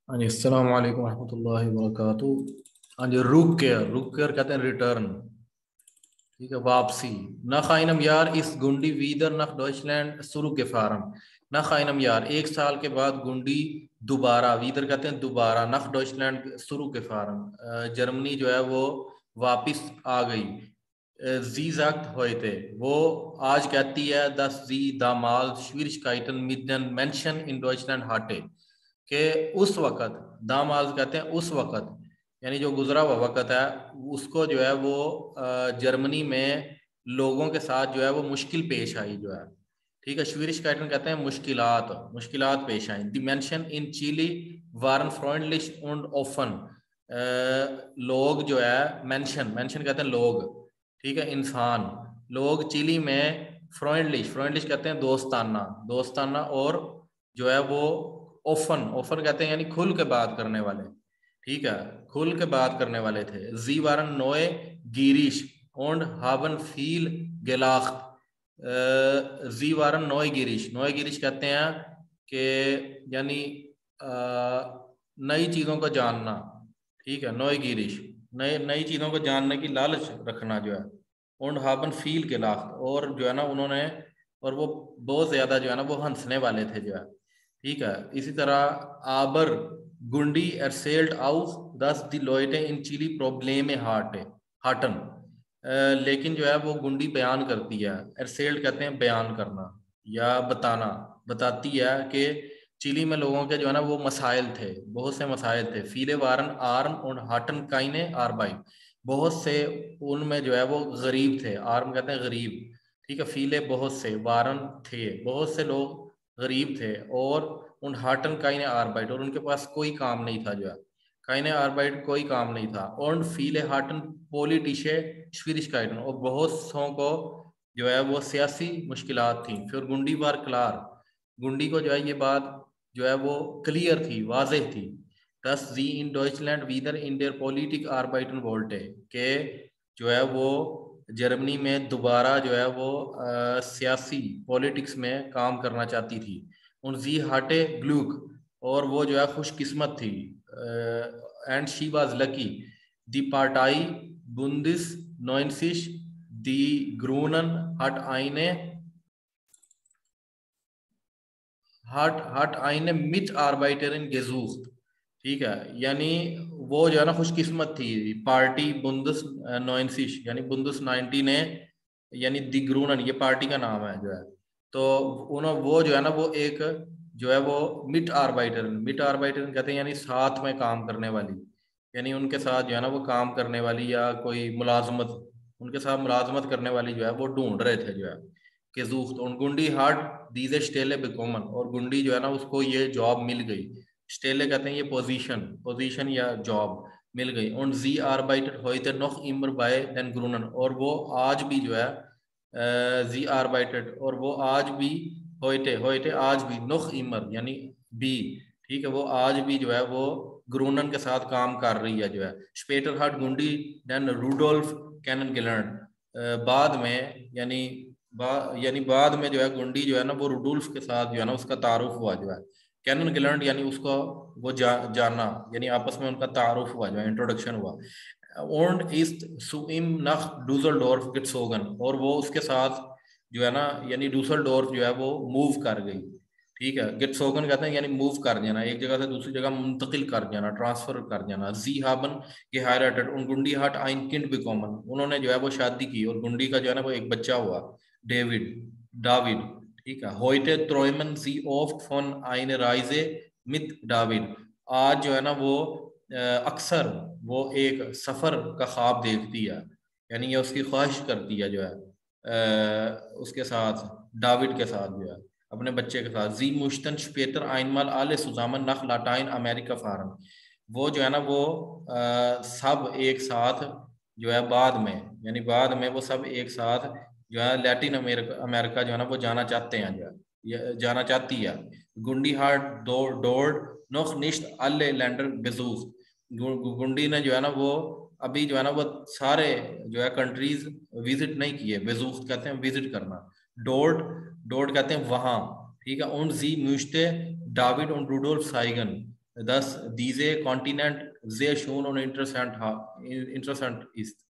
हाँ जी, अस्सलाम वालेकुम रहमतुल्लाहि व बरकातुहू। हाँ जी, रुक केयर कहते हैं रिटर्न। ठीक है, वापसी। nach einem Jahr ist गुंडी wieder nach Deutschland zurückgefahren। nach einem Jahr, एक साल के बाद गुंडी दोबारा, वीदर कहते हैं दोबारा, nach Deutschland zurückgefahren, जर्मनी जो है वो वापिस आ गई। जी sagt heute, वो आज कहती है, dass sie damals Schwierigkeiten mit den Menschen in Deutschland hatte, कि उस वक़्त, दामाद कहते हैं उस वक़्त, यानी जो गुजरा हुआ वक़्त है, उसको जो है वो जर्मनी में लोगों के साथ जो है वो मुश्किल पेश आई जो है। ठीक है, श्वीरिशकाइटन कहते हैं मुश्किलात, मुश्किलात पेश आई। दी मेंशन इन चिली वारन फ्रेंडलिश und ओफन, लोग जो है, मेंशन मेंशन कहते हैं लोग, ठीक है, इंसान। लोग चिली में फ्रेंडलिश, फ्रेंडलिश कहते हैं दोस्ताना, दोस्ताना, और जो है वो ओफन, ओफन कहते हैं यानी खुल के बात करने वाले। ठीक है, खुल के बात करने वाले थे। जी वारन नोए Girish und haben viel gelacht। जी वारन नोए गिरीश, नोए गिरीश कहते हैं कि यानी नई चीजों को जानना। ठीक है, नोए गिरीश, नई नई चीजों को जानने की लालच रखना जो है। und haben viel gelacht, और जो है ना उन्होंने, और वो बहुत ज्यादा जो है ना वो हंसने वाले थे जो है। ठीक है, इसी तरह आबर गुंडी erzählt auch, dass die Leute in Chile Probleme hatten। लेकिन जो है वो गुंडी बयान करती है, erzählt कहते हैं बयान करना या बताना, बताती है कि चिली में लोगों के जो है ना वो मसाइल थे, बहुत से मसाइल थे। फीले वारन आर्म और हाटन काइने आरबाइट, बहुत से उनमें जो है वो गरीब थे, आर्म कहते हैं गरीब। ठीक है, फीले बहुत से, वारन थे, बहुत से लोग गरीब थे, और उन हाटन काइने आरबाइट, और उनके पास कोई काम नहीं था जो है, काइने आरबाइट कोई काम नहीं था। और फीले हाटन पोलिटिशे श्विरिशकाइटन, और बहुत सौ को जो है वो सियासी मुश्किलात थी। फिर गुंडी बार क्लार, गुंडी को जो है ये बात जो है वो क्लियर थी, वाजह थी। dass sie in Deutschland wieder in der Politik arbeiten wollte, के जो है वो जर्मनी में दोबारा जो है वो सियासी पॉलिटिक्स में काम करना चाहती थी। उन जी हाटे ग्लूक, और वो जो है खुशकिस्मत थी। एंड शी वाज लकी, दी पार्टाई बुंदिस नोइनसिश, दी ग्रूनन हट आइने, हट हट आइने मिट आर्बाइटरन गेजूस्ट। ठीक है, यानी वो जो है ना खुशकिस्मत थी, पार्टी बुंदस नोइनसिश, यानी बुंदस 90 ने, यानी दी ग्रूनन ये पार्टी का नाम है जो है। तो उन्होंने वो जो है ना वो एक जो है वो मिट आर्बाइटर, मिट आर्बाइटर कहते हैं यानी साथ में काम करने वाली, यानी उनके साथ जो है ना वो काम करने वाली, या कोई मुलाजमत, उनके साथ मुलाजमत करने वाली जो है वो ढूंढ रहे थे जो है। कि जूख्त और गुंडी हार्ट दीजे स्टेले बेकोमन, और गुंडी जो है ना उसको ये जॉब मिल गई। स्टेले कहते हैं ये पोजीशन, पोजीशन या जॉब मिल गई। और जी आर्बाइटर होते नॉक इमर बाय देन ग्रूनन, और वो आज भी जो है जी आर्बाइटेड, और वो आज भी होते होते आज भी नॉक इमर यानी बी, ठीक है, वो आज भी जो है वो ग्रूनन के साथ काम कर रही है जो है। स्पेटर हार्ट गुंडी देन रूडोल्फ कैनन गिलर्न, बाद में यानी बाद में जो है गुंडी जो है ना वो रूडोल्फ के साथ जो है ना उसका तारुफ हुआ जो है। कैनन गिलर्न यानी उसको वो जाना, यानी आपस में उनका तारुफ हुआ जो है, इंट्रोडक्शन हुआ। und ist zu ihm nach Düsseldorf gezogen, और वो उसके साथ जो है ना यानी डूसलडोर्फ जो है वो मूव कर गई। ठीक है, गेटसोगन कहते हैं यानी मूव कर जाना, एक जगह से दूसरी जगह मुंतकिल कर जाना, ट्रांसफर कर जाना। जी हाबन geheiratet und गुंडी हाट ein Kind bekommen, उन्होंने जो है वो शादी की, और गुंडी का जो है ना वो एक बच्चा हुआ, डेविड, दाविद। ठीक है, heute träumen sie oft von einer Reise mit David, आज जो है ना वो अक्सर वो एक सफर का ख्वाब देखती है, यानी ये उसकी ख्वाहिश करती है जो है उसके साथ, दाविड के साथ जो है, अपने बच्चे के साथ। जी मुश्तन स्पेटर einmal alle zusammen nach Latein America fahren, वो जो है ना वो सब एक साथ जो है बाद में, यानी बाद में वो सब एक साथ जो है लैटिन अमेरिका जो है ना वो जाना चाहते हैं जो है, जाना चाहती है। गुंडी हार्ट डोर्ड नोख निश्त अल्ले लैंडर बेजूस, गुंडी ने जो है ना वो अभी जो है ना वो सारे जो है कंट्रीज विजिट नहीं किए, बेजूस कहते हैं विजिट करना, डोर्ड, डोर्ड कहते हैं वहां। ठीक है, उन जी म्यूस्टे डाविड और रूडोल्फ साइगन, Thus, diese Kontinent sehr schön und interessant ist.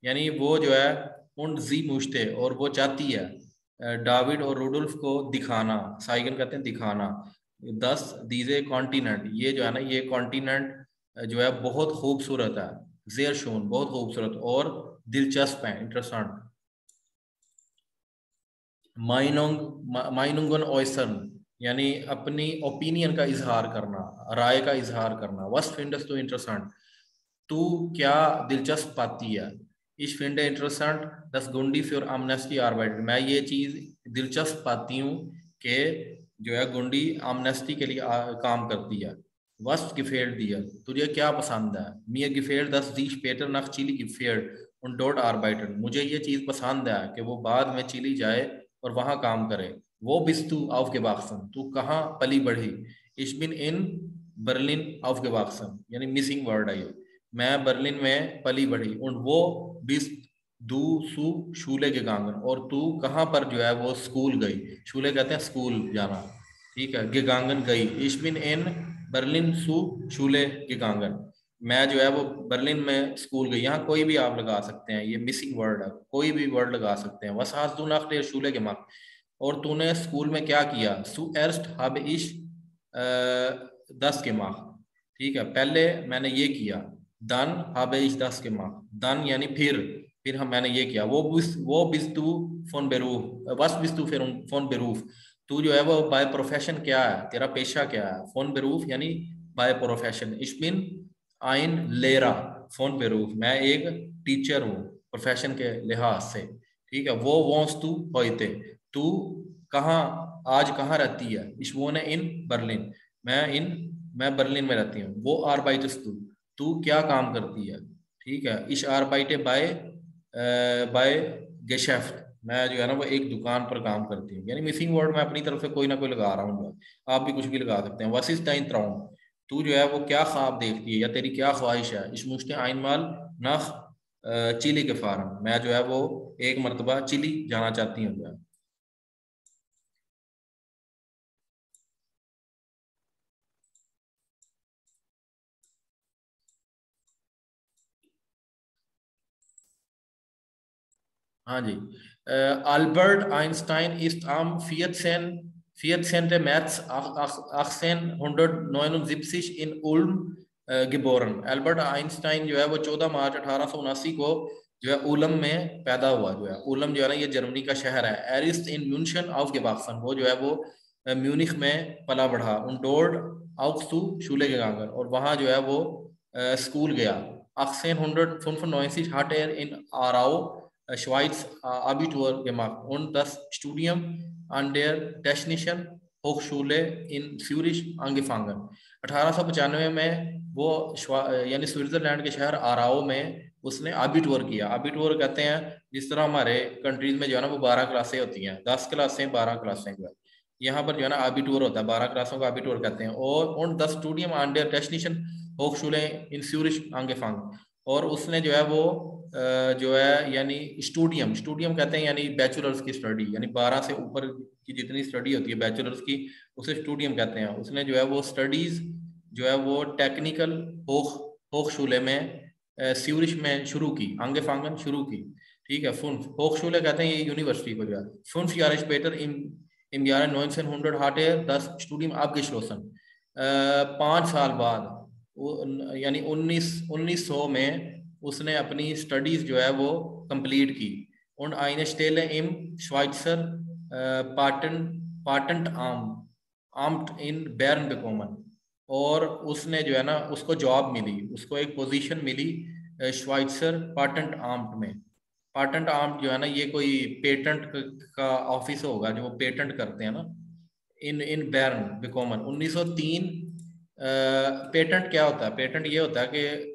यानी वो जो है उन जी मुश्ते और वो चाहती है डाविड और रुडोल्फ को दिखाना, साइगन कहते हैं दिखाना। 10 दीजे कॉन्टिनेंट, ये जो है ना ये कॉन्टिनेंट जो है बहुत खूबसूरत है, जेर शोन बहुत खूबसूरत और दिलचस्प है, इंटरेस्टेंट। माइनुंगन ऑयसन यानी अपनी ओपिनियन का इजहार करना, राय का इजहार करना। वस फिंडस तो इंटरेस्टेंट, तू क्या दिलचस्प पाती है। इस फिंडे इंटरेस्टेंट दस गुंडी फिर आमनेस्टी आर्बाइट, मैं ये चीज दिलचस्प पाती हूँ कि जो है गुंडी आमनेस्टी के लिए काम करती है। वस्त गिफेल्ड दिया, तुझे क्या पसंद है। मिया गिफेल्ड दस दी स्पेटर नख चिली गिफेल्ड उन डॉट आर्बाइटन, मुझे ये चीज पसंद है कि वो बाद में चिली जाए और वहां काम करे। वो बिस तू auf gewachsen, तू कहाँ पली बढ़ी। ich bin in Berlin aufgewachsen, यानी मिसिंग वर्ड है ये, मैं बर्लिन में पली बढ़ी। und वो बिस दू सू शूले के गांगन, और तू कहाँ पर जो है वो स्कूल गई। शूले कहते हैं स्कूल जाना, ठीक है। गेगांगन गई, ich bin in बर्लिन सू शूले गेगांगन, मैं जो है वो बर्लिन में स्कूल गई। यहाँ कोई भी आप लगा सकते हैं, ये मिसिंग वर्ड है, कोई भी वर्ड लगा सकते हैं। वस हास दू नाख शूले के मार्क, और तूने स्कूल में क्या किया। सु एर्स्ट habe ich 10 gemacht, ठीक है, पहले मैंने ये किया। dann habe ich das gemacht, dann यानी फिर हम मैंने ये किया। वो bist du von Beruf, was bist du von Beruf, तू जो है वो बाय प्रोफेशन क्या है, तेरा पेशा क्या है। von Beruf यानी by profession. ich bin ein Lehrer von Beruf, मैं एक टीचर हूँ प्रोफेशन के लिहाज से, ठीक है। वो wohnst du heute, तू कहाँ आज कहाँ रहती है। ich wohne in Berlin, मैं बर्लिन में रहती हूँ। वो arbeitest du, तू क्या काम करती है, ठीक है। ich arbeite by Geschäft, मैं जो है ना वो एक दुकान पर काम करती हूँ। यानी मिसिंग वर्ड मैं अपनी तरफ से कोई ना कोई लगा रहा हूँ, आप भी कुछ भी लगा सकते हैं। was ist dein Traum, तू जो है वो क्या ख्वाब देखती है या तेरी क्या ख्वाहिश है। ich möchte einmal nach Chile के फार्म, मैं जो है वो एक मरतबा चिली जाना चाहती हूँ। हाँ जी, Albert Einstein ist am 14. März 1879 in Ulm geboren। Albert Einstein जो है वो 14 मार्च 1879 को जो है उलम में पैदा हुआ। जो है उलम जो है ना ये जर्मनी का शहर है। एरिस्ट इन म्यूनशन aufgewachsen, वो जो है वो म्यूनिख में पला बढ़ा। उन डोर्ड आउक्सू शूले के गांगर, और वहाँ जो है वो स्कूल गया। 1895 hat in Aarau Schweiz Abitur gemacht und das Studium an der Technischen Hochschule in Zürich angefangen। 1895 में वो यानी स्विट्जरलैंड के शहर आराओ में उसने आबिटूर किया। आबिटूर कहते हैं जिस तरह हमारे कंट्रीज में जो है ना वो 12 क्लासें होती हैं, 10 क्लासें 12 क्लासें जो है, यहाँ पर जो है ना आबिटूर होता है, 12 क्लासों का आबिटूर कहते हैं। और 10 stadium an der Technischen Hochschule in Zürich angefangen, और उसने जो है वो जो है यानी स्टूडियम कहते हैं यानी बैचलर्स की स्टडी, यानी 12 से ऊपर की जितनी स्टडी होती है बैचलर्स की उसे स्टूडियम कहते हैं। उसने जो है वो स्टडीज जो है वो टेक्निकल होखशूले में स्यूरिश में शुरू की, आंगेफांगन शुरू की, ठीक है। फुन्फ होखशूले कहते हैं ये यूनिवर्सिटी को जो है। 5 Jahre später im Jahre 1900 hat das Studium abgeschlossen। 5 साल बाद यानी 1900 में उसने अपनी स्टडीज जो है वो कंप्लीट की। und eine Stelle im Schweizer Patentamt in Bern bekommen, और उसने जो है ना उसको जॉब मिली, उसको एक पोजीशन मिली श्वाइत्सर पाटेंट आम्ट में। पाटेंट आम्ट जो है ना ये कोई पेटेंट का ऑफिस होगा जो वो पेटेंट करते हैं ना। इन बेर्न बिकोमन 1903। पेटेंट क्या होता है, पेटेंट ये होता है कि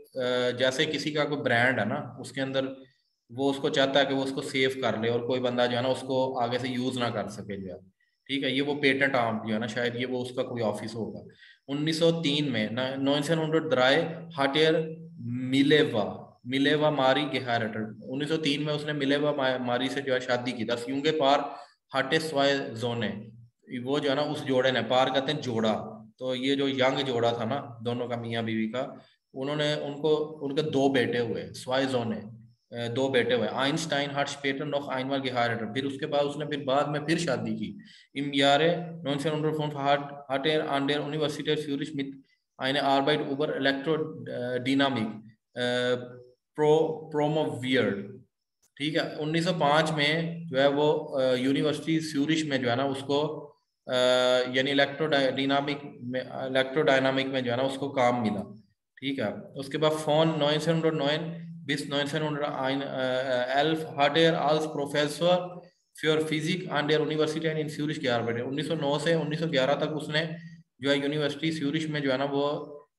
जैसे किसी का कोई ब्रांड है ना उसके अंदर वो उसको चाहता है कि वो उसको सेव कर ले और कोई बंदा जो है ना उसको आगे से यूज ना कर सके जो है, ठीक है। ये वो पेटेंट आम जो है ना शायद ये वो उसका कोई ऑफिस होगा। 1903 में 1903 हाटेर मिलेवा मारी geheiratet। 1903 में उसने मिलेवा मारी से जो है शादी की। दस यूंगे पार हाटे स्वाय जोने, वो जो है ना उस जोड़े ने, पार कहते हैं जोड़ा, तो ये जो यंग जोड़ा था ना दोनों का, मियाँ बीवी का, उन्होंने उनको उनके दो बेटे हुए, स्वाइजोने, दो बेटे हुए, Einstein hat später noch einmal geheiratet, फिर उसके बाद उसने फिर बाद में फिर शादी की। Im Jahre 1905 hat an der Universität Zürich mit eine Arbeit über Elektrodynamik promoviert। ठीक है, 1905 में जो है वो यूनिवर्सिटी स्यूरिश में जो है ना उसको यानी इलेक्ट्रोडायनामिक में जो है ना उसको काम मिला। ठीक है, उसके बाद phone 1909 bis 1911 hat als Professor für Physik an der Universität in Zürich gearbeitet। 1909 से 1911 तक उसने जो है यूनिवर्सिटी स्यूरिश में जो है ना वो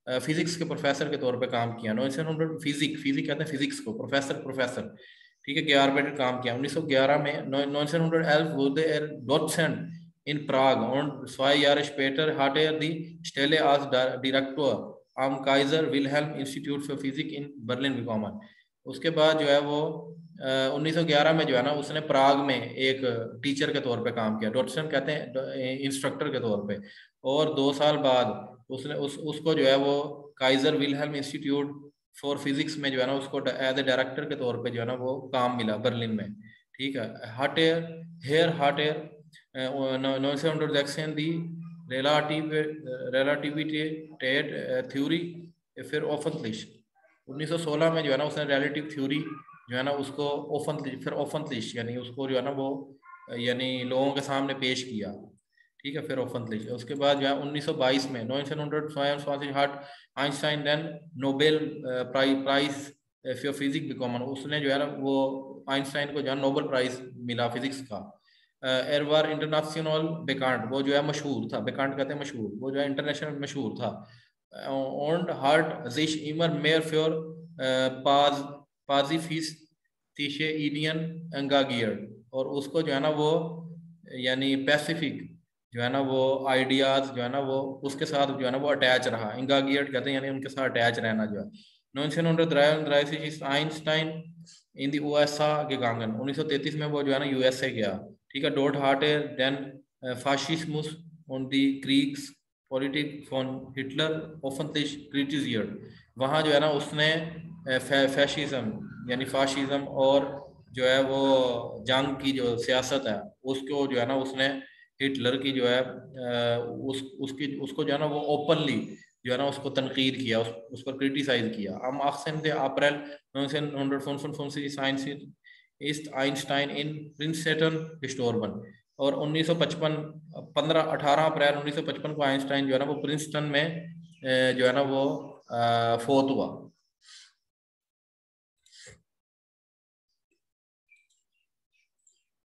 फिजिक्स के प्रोफेसर के तौर पे काम किया। 1900 फिजिक कहते हैं फिजिक्स को, प्रोफेसर ठीक है, gearbeitet काम किया। 1911 में 1911 wurde Dozent in Prag und 2 Jahre später hat die Stelle als Direktor am Kaiser Wilhelm Institute für Physik in Berlin bekommen। उसके बाद जो है वो 1911 में जो है ना उसने प्राग में एक टीचर के तौर पे काम किया, डॉक्टर कहते हैं इंस्ट्रक्टर के तौर पे, और 2 साल बाद उसने उसको जो है वो Kaizer Wilhelm institute for physics में जो है ना उसको एज ए डायरेक्टर के तौर पे जो है ना वो काम मिला बर्लिन में। ठीक है, Harter 1916 दी relativität theory फिर offentlich। 1916 में जो है ना उसने रिलेटिव थ्योरी जो है ना उसको ओफनलिश यानी उसको जो है ना वो यानी लोगों के सामने पेश किया। ठीक है, फिर ओफनलिश। उसके बाद जो है 1922 में 1922 hat आइंस्टाइन देन Nobel prize for physics bekommen। उसने जो है ना वो आइंस्टाइन को जो है नोबेल प्राइज मिला फिजिक्स का। एरवार इंटरनेशनल बेकांट, वो जो है मशहूर था, बेकांट कहते हैं मशहूर, वो जो है इंटरनेशनल मशहूर था। und hat sich immer mehr für pazifistische Ideen engagiert। और उसको जो है ना वो यानी पैसिफिक जो है ना वो आइडियाज जो है ना वो उसके साथ जो है ना वो अटैच रहा। इंगागियट कहते हैं यानी उनके साथ अटैच रहना जो है। 1933 ist Einstein in die USA gegangen। 1933 में वो जो है ना यूएसए गया। ठीक है, dort hat then Faschismus und die Kriegspolitik von Hitler öffentlich kritisiert। वहाँ जो है ना उसने फैशिज्म यानी फाशिज्म और जो है वो जंग की जो सियासत है उसको जो है ना उसने हिटलर की जो है उसको जो है ना वो ओपनली जो है ना उसको तनकीद किया, उस पर क्रिटिसाइज किया। am 18. April 1955 ist Einstein in Princeton gestorben। और 1955 18 अप्रैल 1955 को आइंस्टाइन जो है ना वो प्रिंसटन में जो है ना वो फोत हुआ।